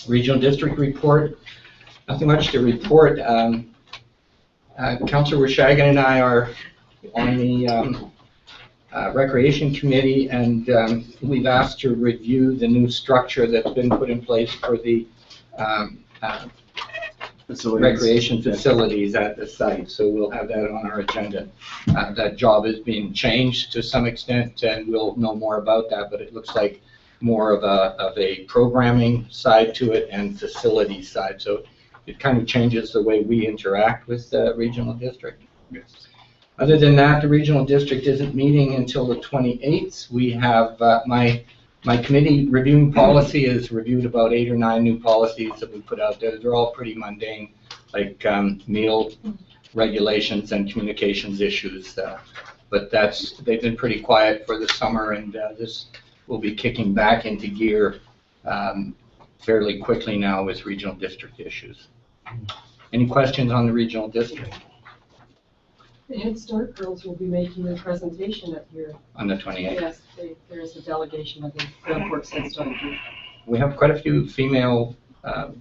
regional district report. Nothing much to report. Councillor Rashagan and I are on the Recreation Committee, and we've asked to review the new structure that's been put in place for the recreation facilities at the site. So we'll have that on our agenda. That job is being changed to some extent, and we'll know more about that, but it looks like more of a programming side to it and facility side. So it kind of changes the way we interact with the regional district. Yes. Other than that, the regional district isn't meeting until the 28th. We have my committee reviewing policy has reviewed about 8 or 9 new policies that we put out there. They're all pretty mundane, like meal regulations and communications issues. But they've been pretty quiet for the summer, and this will be kicking back into gear fairly quickly now with regional district issues. Any questions on the regional district? The Head Start girls will be making their presentation at your. On the 28th? Yes, there's a delegation of the Grand Forks Head Start group. We have quite a few female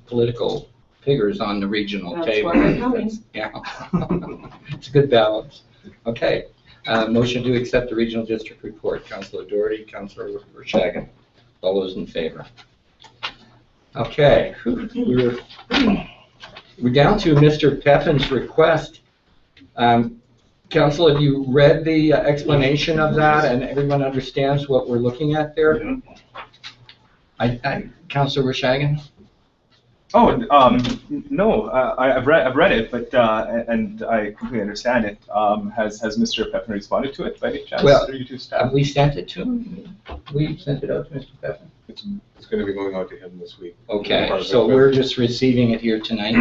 political figures on the regional That's table. why they're coming. Yeah, it's a good balance. Okay, motion to accept the regional district report. Councillor Doherty, Councillor Rashagan. All those in favor? Okay, we're down to Mr. Pepin's request. Council, have you read the explanation of that, and everyone understands what we're looking at there? Councillor Rashagan? Oh, no, I've read it, but and I completely understand it. Has Mr. Pepin responded to it by any chance? Well, Or you two staff? have we sent it to him? We sent it out to Mr. Pepin? It's going to be going out to him this week. Okay, so we're just receiving it here tonight,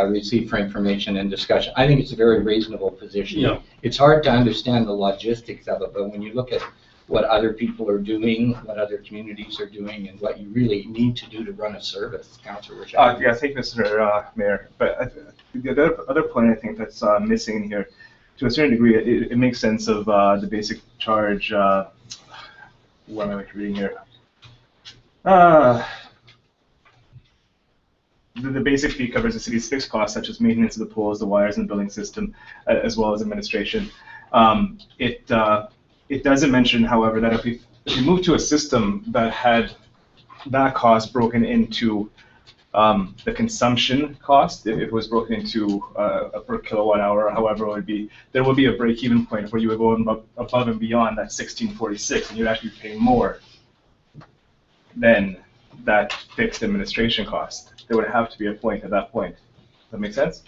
receive for information and discussion. I think it's a very reasonable position. Yeah. It's hard to understand the logistics of it, but when you look at what other people are doing, what other communities are doing, and what you really need to do to run a service, Councillor Rashagan. Yeah, thank you, Mr. Mayor. But the other point I think that's missing here, to a certain degree, it makes sense of the basic charge. What am I reading here? The basic fee covers the city's fixed costs, such as maintenance of the poles, the wires, and the building system, as well as administration. It doesn't mention, however, that if we move to a system that had that cost broken into the consumption cost, if it was broken into a per kilowatt hour, or however it would be, there would be a break-even point where you would go above and beyond that 1646, and you'd actually pay more than that fixed administration cost. There would have to be a point at that point. Does that make sense?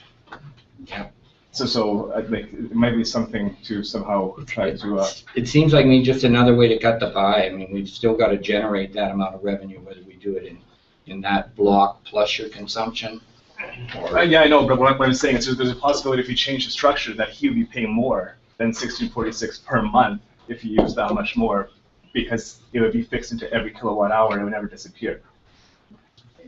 Yeah. So like, it might be something to somehow try to. It seems like just another way to cut the pie. I mean, we've still got to generate that amount of revenue, whether we do it in that block plus your consumption. Yeah, I know, but what I'm saying is there's a possibility if you change the structure that he would be paying more than 1646 per month if you use that much more, because it would be fixed into every kilowatt hour and it would never disappear.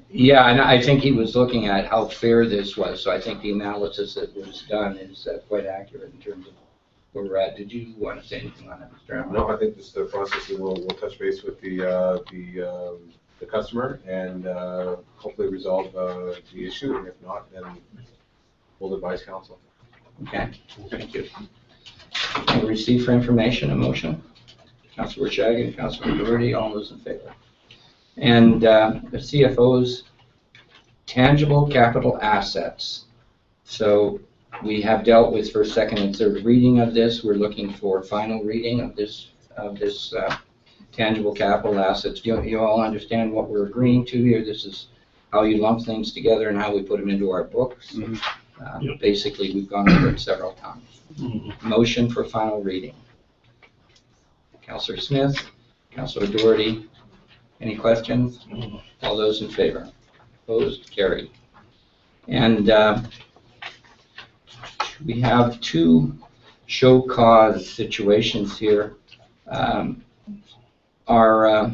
Yeah, and I think he was looking at how fair this was, so I think the analysis that was done is quite accurate in terms of where we're at. Did you want to say anything on that, Mr. Allen? No, I think this is the process. We'll touch base with the customer and hopefully resolve the issue, and if not, then we'll advise council. Okay, thank you. Receive for information a motion? Councilor Shagan, Councilor Doherty, all those in favor. And the CFO's tangible capital assets. So we have dealt with first, second, and third reading of this. We're looking for final reading of this tangible capital assets. You all understand what we're agreeing to here? This is how you lump things together and how we put them into our books. Yep. Basically, we've gone over it several times. Motion for final reading. Councilor Smith, Councilor Doherty, any questions? All those in favor? Opposed? Carried. And we have two show cause situations here. Our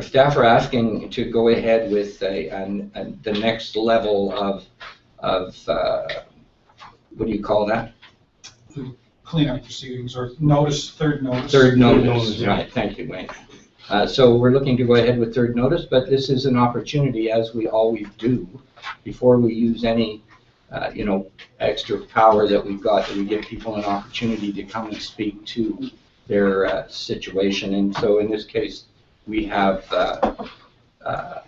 staff are asking to go ahead with the next level of what do you call that? Cleanup proceedings or notice, third notice. Third notice, notice, yeah. right, thank you, Wayne. So we're looking to go ahead with third notice, but this is an opportunity, as we always do, before we use any, extra power that we've got, that we give people an opportunity to come and speak to their situation. And so in this case, we have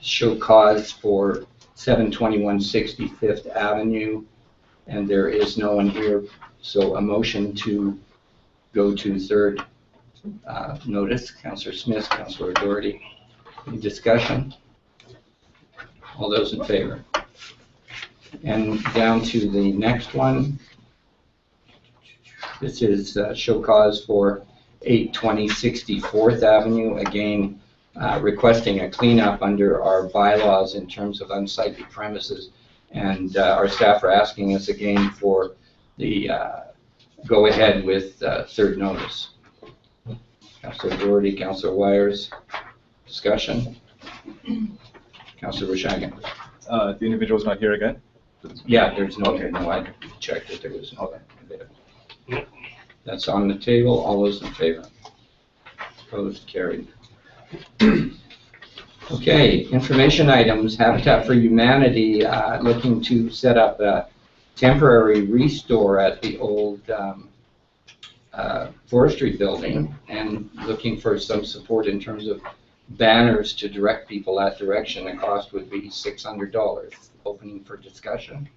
show cause for 721 65th Avenue, and there is no one here. So a motion to go to third notice. Councilor Smith, Councilor Doherty. Any discussion? All those in favor? And down to the next one. This is show cause for 820 64th Avenue. Again, requesting a cleanup under our bylaws in terms of unsightly premises. And our staff are asking us again for the go ahead with third notice. Councilor Doherty, Councilor Wires, discussion. Councilor Shagan. The individual's not here again? Yeah, there's no, I checked it, there was no. That's on the table, all those in favor? Opposed, carried. Okay, information items, Habitat for Humanity looking to set up a temporary restore at the old forestry building, and looking for some support in terms of banners to direct people that direction. The cost would be $600. Opening for discussion.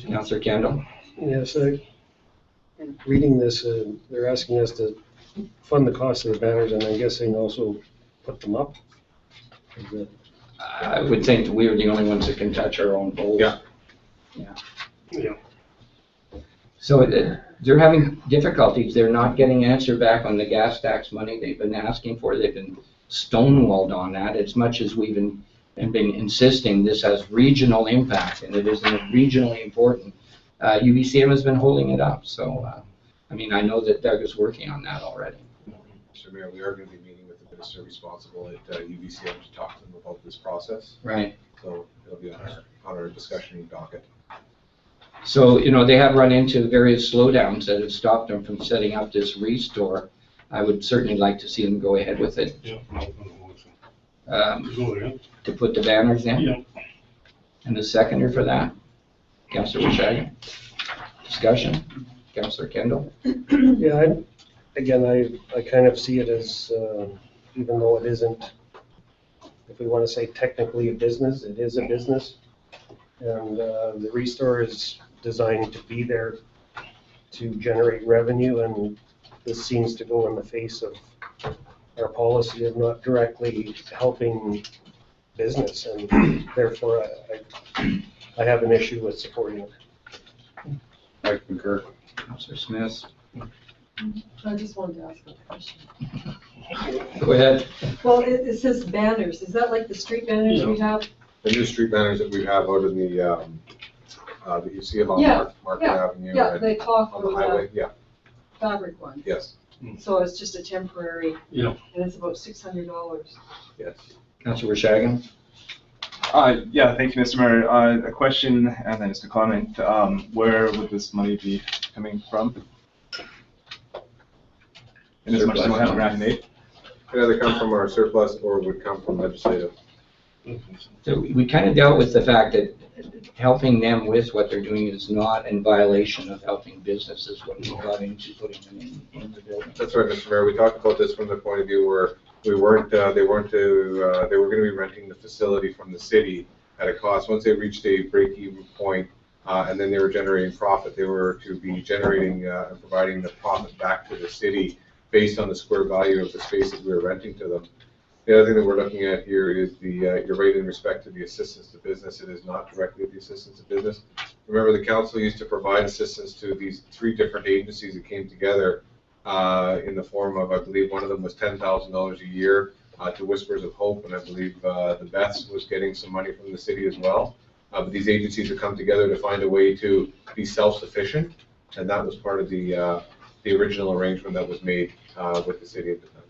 Councilor Kendall. Yes, reading this, they're asking us to fund the cost of the banners, and I'm guessing also put them up. Is that- I would think that we are the only ones that can touch our own poles. Yeah. Yeah. So they're having difficulties. They're not getting an answer back on the gas tax money they've been asking for. They've been stonewalled on that, as much as we've been insisting this has regional impact, and it is regionally important. UBCM has been holding it up. So, I know that Doug is working on that already. Mr. Mayor, we are going to be meeting with the minister responsible at UBCM to talk to them about this process. Right. So it'll be on our discussion docket. So, they have run into various slowdowns that have stopped them from setting up this restore. I would certainly like to see them go ahead with it. Yeah. To Go ahead. put the banners in. Yeah. And the seconder for that, Councilor Shagan. Discussion, Councilor Kendall. Yeah, I kind of see it as, even though it isn't, if we want to say technically a business, it is a business. And the restore is designed to be there to generate revenue, and this seems to go in the face of our policy of not directly helping business, and therefore I have an issue with supporting it. I concur. Councilor Smith. I just wanted to ask a question. Go ahead. Well, it says banners. Is that like the street banners we have? The new street banners that we have out in the that you see along Yeah, Market Avenue Yeah, and they talk on the with highway, the yeah, fabric one. yes, So it's just a temporary, Yeah. and it's about $600. yes. Councilor Shagan. Yeah, thank you, Mr. Mayor. A question and then just a comment. Where would this money be coming from? In as much as we have a grant in aid? Could either come from our surplus or would come from legislative So we kind of dealt with the fact that helping them with what they're doing is not in violation of helping businesses, what we got into putting them in the building. That's right, Mr. Mayor. We talked about this from the point of view where they were going to be renting the facility from the city at a cost. Once they reached a break-even point, and then they were generating profit, they were to be generating and providing the profit back to the city based on the square value of the space that we were renting to them. The other thing that we're looking at here is your rate in respect to the assistance to business. It is not directly the assistance to business. Remember, the council used to provide assistance to these 3 different agencies that came together in the form of, I believe one of them was $10,000 a year to Whispers of Hope, and I believe the Beths was getting some money from the city as well. But these agencies have come together to find a way to be self-sufficient, and that was part of the original arrangement that was made with the city at the time.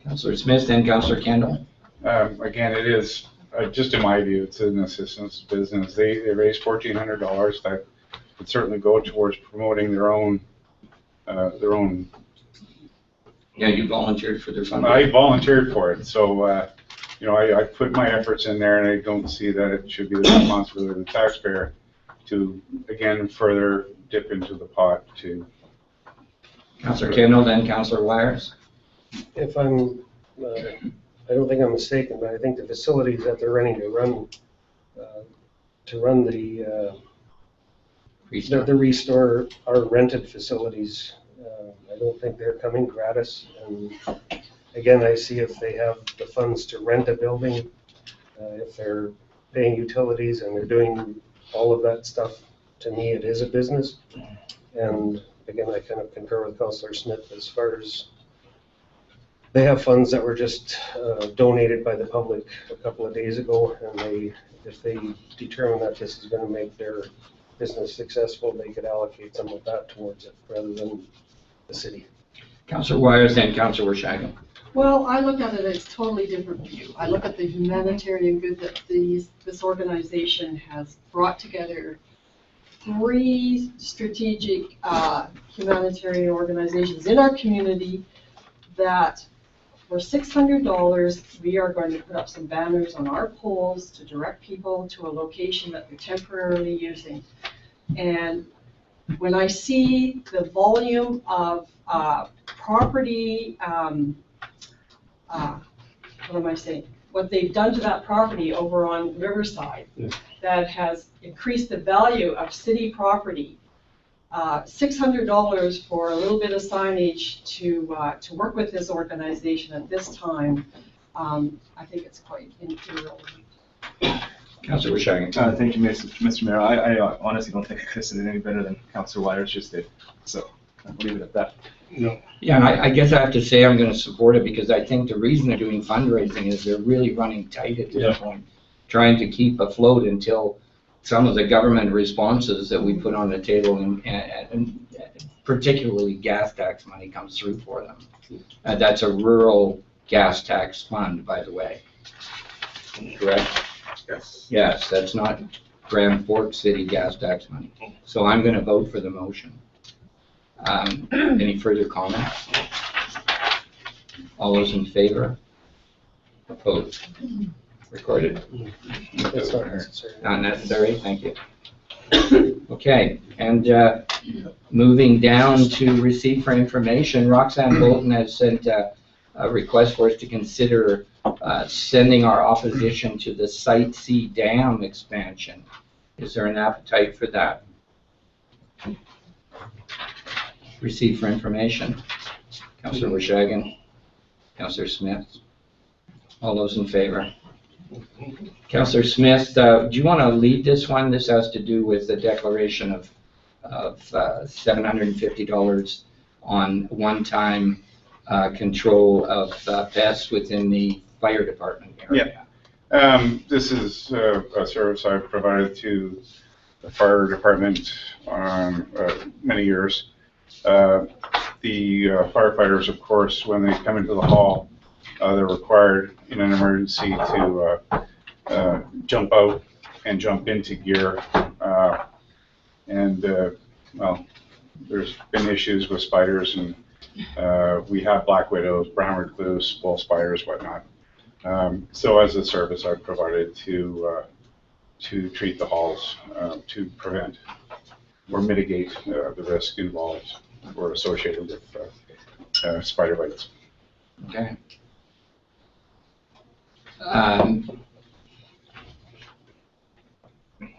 Councillor Smith and Councillor Kendall. Again, it is, just in my view, it's an assistance business. They raised $1,400 that would certainly go towards promoting their own. Yeah, you volunteered for their fundraiser. I volunteered for it, so I put my efforts in there, and I don't see that it should be the responsibility of the taxpayer to again further dip into the pot to. Councillor Kendall, then Councillor Wires. If I'm, I don't think I'm mistaken, but I think the facilities that they're renting to run the Restore are rented facilities. I don't think they're coming gratis. And again, I see if they have the funds to rent a building, if they're paying utilities and they're doing all of that stuff, to me, it is a business. And again, I kind of concur with Councillor Smith as far as they have funds that were just donated by the public a couple of days ago, and if they determine that this is going to make their business successful, they could allocate some of that towards it rather than the city. Councillor Wires and Councillor Shagan. Well, I look at it as totally different view. I look at the humanitarian good that this organization has brought together 3 strategic humanitarian organizations in our community that for $600, we are going to put up some banners on our poles to direct people to a location that they're temporarily using. And when I see the volume of property, what am I saying? What they've done to that property over on Riverside, that has increased the value of city property. $600 for a little bit of signage to work with this organization at this time, I think it's quite irrelevant. Councillor Shagan. Thank you, Mr. Mayor. I honestly don't think I could have said it any better than Councillor Wires just did. So I'll leave it at that. No. Yeah, and I guess I have to say I'm going to support it because I think the reason they're doing fundraising is they're really running tight at this point, trying to keep afloat until some of the government responses that we put on the table, and particularly gas tax money, comes through for them. That's a rural gas tax fund, by the way. Correct? Yes. Yes, that's not Grand Forks City gas tax money. So I'm going to vote for the motion. Any further comments? All those in favor? Opposed? Recorded. That's not necessary. Not necessary, thank you. Okay, and moving down to receive for information, Roxanne Bolton has sent a request for us to consider sending our opposition to the Site C Dam expansion. Is there an appetite for that? Receive for information. Councillor Washagan, Councillor Smith. All those in favor? Councillor Smith, do you want to lead this one? This has to do with the declaration of $750 on one-time control of pests within the fire department area. Yeah. This is a service I've provided to the fire department on many years. The firefighters, of course, when they come into the hall, they're required in an emergency to jump out and jump into gear. Well, there's been issues with spiders, and we have black widows, brown recluse, bull spiders, whatnot. So as a service, I've provided to treat the halls, to prevent or mitigate the risk involved or associated with spider bites. Okay.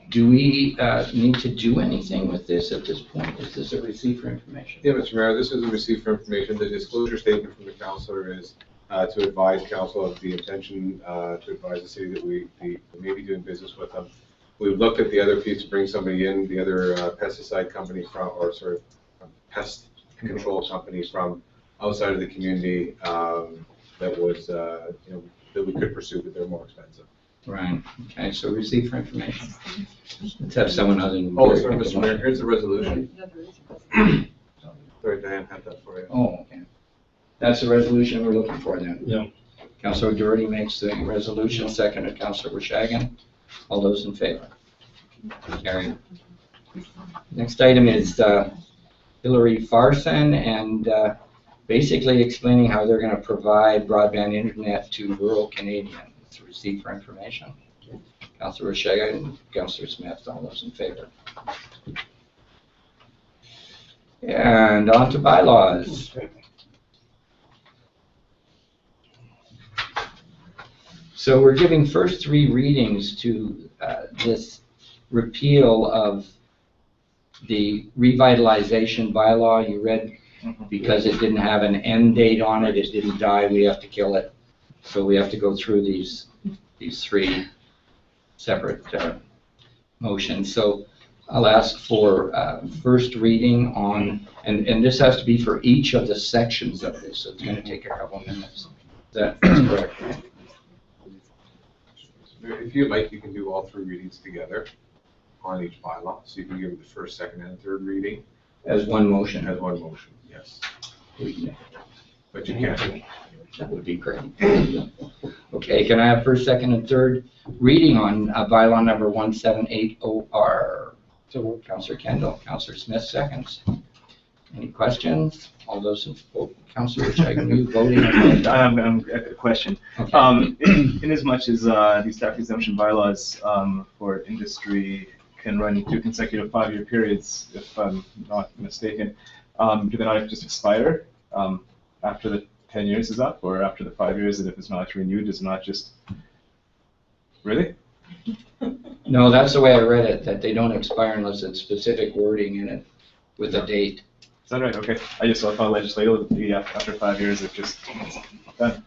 Do we need to do anything with this at this point? Is this a receipt for information? Yeah, Mr. Mayor, this is a receipt for information. The disclosure statement from the councillor is to advise council of the intention to advise the city that we may be doing business with them. We've looked at the other piece to bring somebody in, the other pesticide company from, or sort of pest control company from outside of the community that was, you know, that we could pursue, but they're more expensive. Right, okay, so receipt for information. Let's have someone other than. Oh, Gary sorry, make a Mr. Mayor, motion. here's the resolution. Sorry, Diane had that for you. Oh, okay. That's the resolution we're looking for then? Yeah. Councillor Doherty makes the resolution, seconded Councillor Rashagan. All those in favor? Carried. Next item is Hillary Farson, and basically explaining how they're going to provide broadband internet to rural Canadians. It's a receipt for information. Councillor Rashagan and Councillor Smith, all those in favor? And on to bylaws. So we're giving first three readings to this repeal of the revitalization bylaw. You read because it didn't have an end date on it, it didn't die, we have to kill it. So we have to go through these three separate motions. So I'll ask for first reading on, and this has to be for each of the sections of this, so it's going to take a couple minutes. Is that correct? If you'd like, you can do all three readings together on each bylaw. So you can give the first, second, and third reading As one motion? as one motion, yes. Yeah. But you can't. That would be great. Okay, can I have first, second, and third reading on bylaw number 1780R? So Councillor Kendall, Councillor Smith seconds. Any questions? All those in, Councillor Rashagan, you voting? A question. Okay. In as much as these tax exemption bylaws for industry can run 2 consecutive 5-year periods, if I'm not mistaken, do they not just expire after the 10 years is up, or after the 5 years, and if it's not renewed, is it not just, really? No, that's the way I read it, that they don't expire unless it's specific wording in it with a date. Is that right? Okay. I just thought legislatively after 5 years, it just done.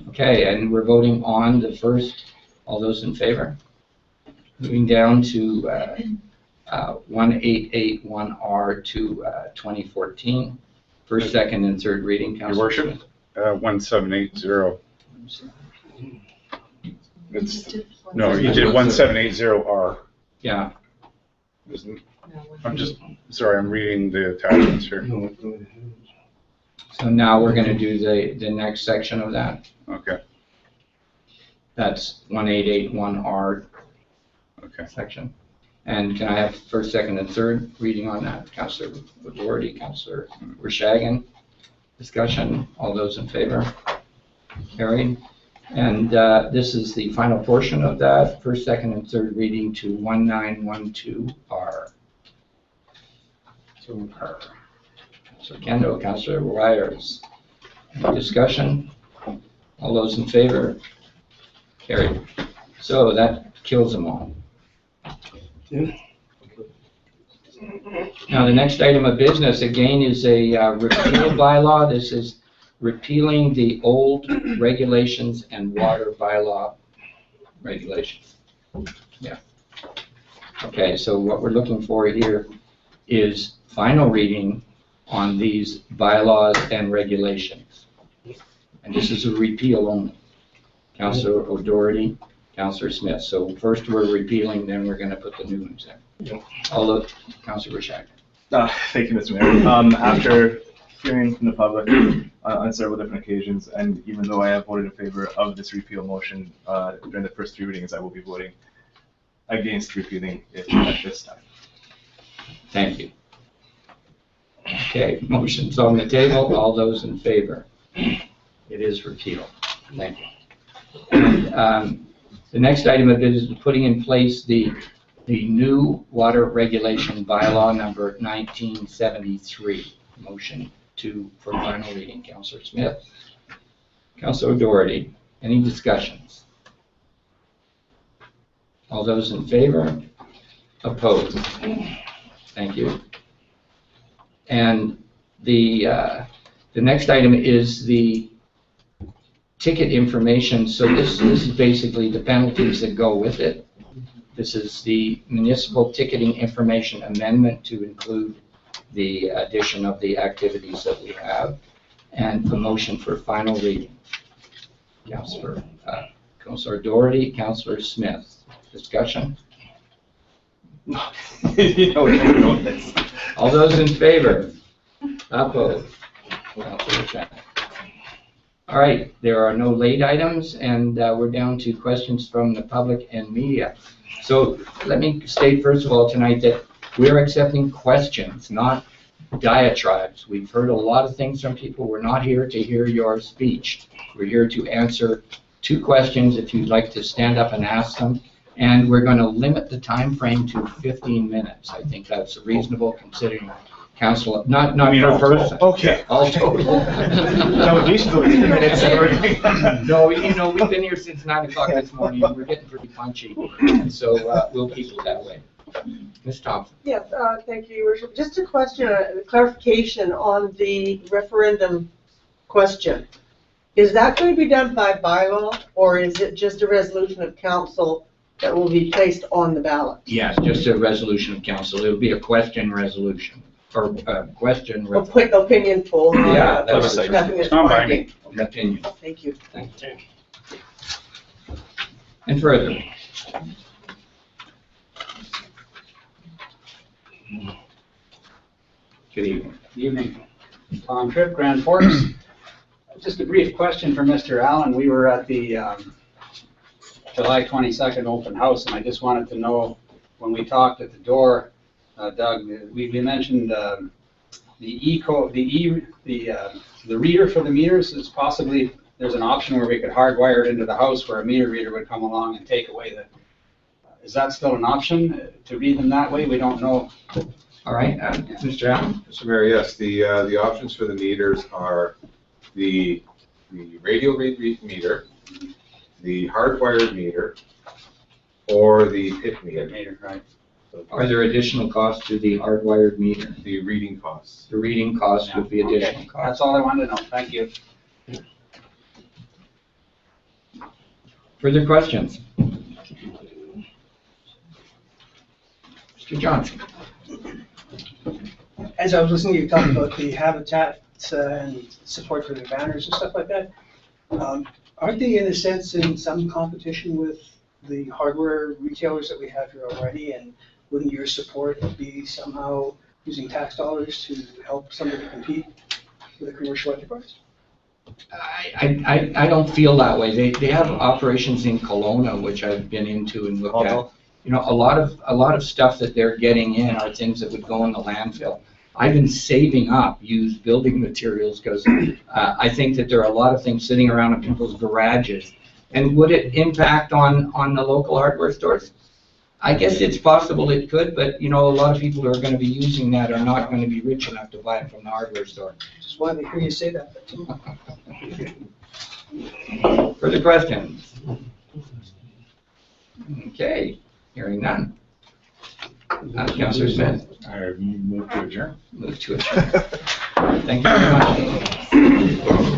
Okay, and we're voting on the first. All those in favor? Moving down to 1881R to 2014. First, second, and third reading, Your Councillor worship, Smith. 1780. It's, no, you did 1780R. Yeah, Isn't- I'm just, sorry, I'm reading the attachments here. so now we're going to do the next section of that. Okay, That's 1881R okay. section. And can I have first, second, and third reading on that? Councillor Doherty, Councillor Rashagan. Discussion, all those in favor? Carried. And this is the final portion of that, first, second, and third reading to 1912R. So Councillor Kendo, Councillor Wires. Any discussion? All those in favor? Carried. So that kills them all. Now, the next item of business, again, is a repeal bylaw. This is repealing the old regulations and water bylaw regulations. Yeah. Okay, so what we're looking for here is final reading on these bylaws and regulations. And this is a repeal only. Councillor O'Doherty, Councillor Smith. So first we're repealing, then we're going to put the new ones in. All of Councillor Rashagan. Thank you, Mr. Mayor. After hearing from the public on several different occasions, and even though I have voted in favor of this repeal motion during the first 3 readings, I will be voting against repealing it at this time. Thank you. Okay, motion's on the table. All those in favor? It is repealed. Thank you. And, the next item of business is putting in place the new water regulation bylaw number 1973. Motion for final reading. Councillor Smith. Councillor Doherty. Any discussions? All those in favor? Opposed? Thank you. And the next item is the ticket information. So this is basically the penalties that go with it. This is the municipal ticketing information amendment to include the addition of the activities that we have, and a motion for final reading. Councillor Doherty, Councillor Smith. Discussion? All those in favor? Opposed? Councillor Shannon. All right, there are no late items, and we're down to questions from the public and media. So let me state first of all tonight that we're accepting questions, not diatribes. We've heard a lot of things from people. We're not here to hear your speech. We're here to answer 2 questions if you'd like to stand up and ask them. And we're going to limit the time frame to 15 minutes. I think that's reasonable considering council, not per person. Okay. All total. No, these are the minutes. No, you know, we've been here since 9 o'clock this morning. We're getting pretty punchy. And so we'll keep it that way. Ms. Thompson. Yes, thank you, Your Worship. Just a question, a clarification on the referendum question. Is that going to be done by bylaw, or is it just a resolution of council that will be placed on the ballot? Yes, just a resolution of council. It'll be a question resolution, or question. Or put opinion poll? Yeah, that's right. Nothing is Non-binding. Opinion. Thank you. Thank you. And further. Good evening. Evening. Tom Tripp, Grand Forks. Just a brief question for Mr. Allen. We were at the July 22nd open house, and I just wanted to know, when we talked at the door, Doug, we mentioned the reader for the meters is possibly, there's an option where we could hardwire it into the house where a meter reader would come along and take away the, is that still an option to read them that way? We don't know. All right, Mr. Allen. Mr. Mayor, yes, the options for the meters are the radio read meter, the hardwired meter, or the pit meter. Right. Are there additional costs to the hardwired meter? The reading costs. The reading cost would be additional Okay. costs. That's all I wanted to know. Thank you. Further questions? Mr. Johnson. As I was listening to you talk about the habitat and support for the banners and stuff like that, aren't they in a sense in some competition with the hardware retailers that we have here already? And wouldn't your support be somehow using tax dollars to help somebody compete with a commercial enterprise? I don't feel that way. They have operations in Kelowna, which I've been into and looked at. You know, a lot of stuff that they're getting in are things that would go in the landfill. I've been saving up used building materials because I think that there are a lot of things sitting around in people's garages. And would it impact on the local hardware stores? I guess it's possible it could, but you know, a lot of people who are going to be using that are not going to be rich enough to buy it from the hardware store. Just wanted to hear you say that. Further questions? Okay, hearing none. Councillor Smith. I move to adjourn. Move to adjourn. Thank you very much.